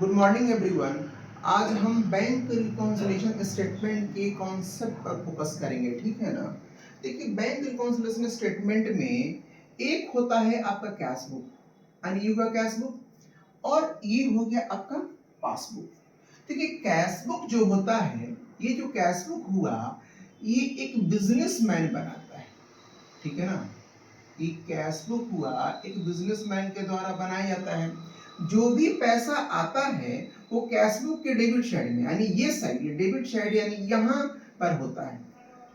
Good morning everyone. आज हम bank reconciliation statement के कॉन्सेप्ट पर फोकस करेंगे, ठीक है ना। देखिए, बैंक रिकॉन्सिलिएशन स्टेटमेंट में एक होता है आपका कैश बुक, यानी का कैश बुक, और ये हो गया आपका पासबुक। देखिए, कैश बुक जो होता है, ये जो कैश बुक हुआ, ये एक बिजनेसमैन बनाता है, ठीक है ना। ये कैश बुक हुआ एक बिजनेसमैन के द्वारा बनाया जाता है। जो भी पैसा आता है वो कैश बुक के डेबिट साइड में, यानी ये साइड, ये डेबिट साइड यानी यहाँ पर होता है,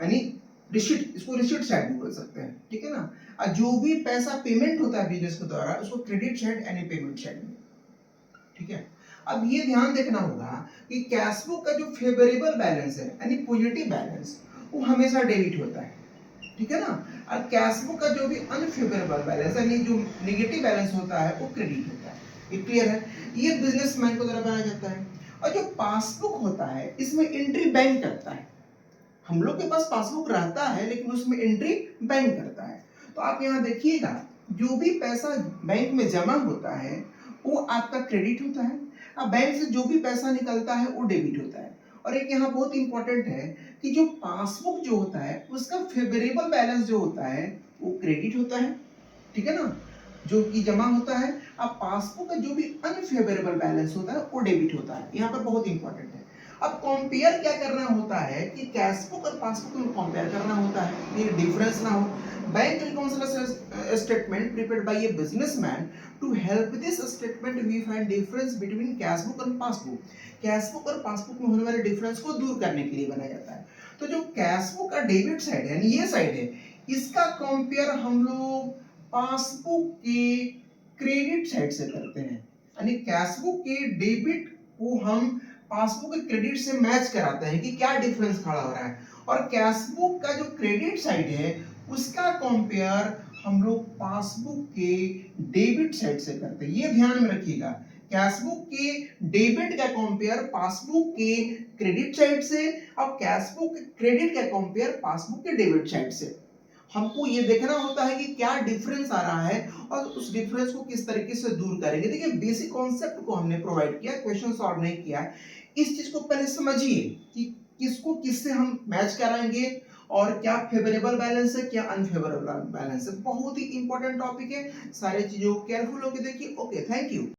यानी रिसिट, इसको रिसिट साइड भी बोल सकते हैं, ठीक है ना। और जो भी पैसा पेमेंट होता है बिजनेस के द्वारा, उसको क्रेडिट साइड यानी पेमेंट साइड में, ठीक है। अब ये ध्यान देखना होगा कि कैश बुक का जो फेवरेबल बैलेंस है यानी पॉजिटिव बैलेंस, वो हमेशा डेबिट होता है, ठीक है ना। और कैश बुक का जो भी अनफेवरेबल बैलेंस यानी जो नेगेटिव बैलेंस होता है वो क्रेडिट होता है। ये क्लियर है। ये बिजनेसमैन को द्वारा बनाया जाता है। और जो पासबुक होता है, इसमें एंट्री बैंक करता है। हम लोग के पास पासबुक रहता है लेकिन उसमें एंट्री बैंक करता है। तो आप यहाँ देखिएगा, जो भी पैसा बैंक में जमा होता है वो आपका क्रेडिट होता है, और बैंक से जो भी पैसा निकलता है वो डेबिट होता है। और एक यहाँ बहुत इंपॉर्टेंट है कि जो पासबुक जो होता है उसका फेवरेबल बैलेंस जो होता है वो क्रेडिट होता है, ठीक है ना, जो कि जमा होता है। अब पासबुक का जो भी अनफेवरेबल बैलेंस होता है वो डेबिट होता है। यहाँ पर बहुत इंपॉर्टेंट है। अब कंपेयर क्या करना होता है कि कैश बुक और पासबुक में कंपेयर करना होता है, ये डिफरेंस ना हो। Bank reconciliation statement prepared by a businessman to help this statement we find difference between cash book और पासबुक। कैश बुक और पासबुक में होने वाले डिफरेंस को दूर करने के लिए बनाया जाता है। तो जो कैश बुक का डेबिट साइड है, यानी ये साइड है, इसका कंपेयर हम लोग पासबुक के क्रेडिट साइड से करते हैं, यानी कैश बुक के डेबिट को हम पासबुक के क्रेडिट से मैच कराते हैं कि क्या डिफरेंस खड़ा हो रहा है। और कैश बुक का जो क्रेडिट साइड है उसका कंपेयर हम लोग पासबुक के डेबिट साइड से करते हैं। ये ध्यान में रखिएगा, कैश बुक के डेबिट का कंपेयर पासबुक के क्रेडिट साइड से, और कैश बुक के क्रेडिट का कंपेयर पासबुक के डेबिट साइड से। हमको ये देखना होता है कि क्या डिफरेंस आ रहा है और उस डिफरेंस को किस तरीके से दूर करेंगे। देखिए, बेसिक कॉन्सेप्ट को हमने प्रोवाइड किया, क्वेश्चन सॉल्व नहीं किया। इस चीज को पहले समझिए कि किसको किससे हम मैच कराएंगे और क्या फेवरेबल बैलेंस है, क्या अनफेवरेबल बैलेंस है। बहुत ही इंपॉर्टेंट टॉपिक है, सारे चीजों को केयरफुल होकर देखिए। Okay, thank you.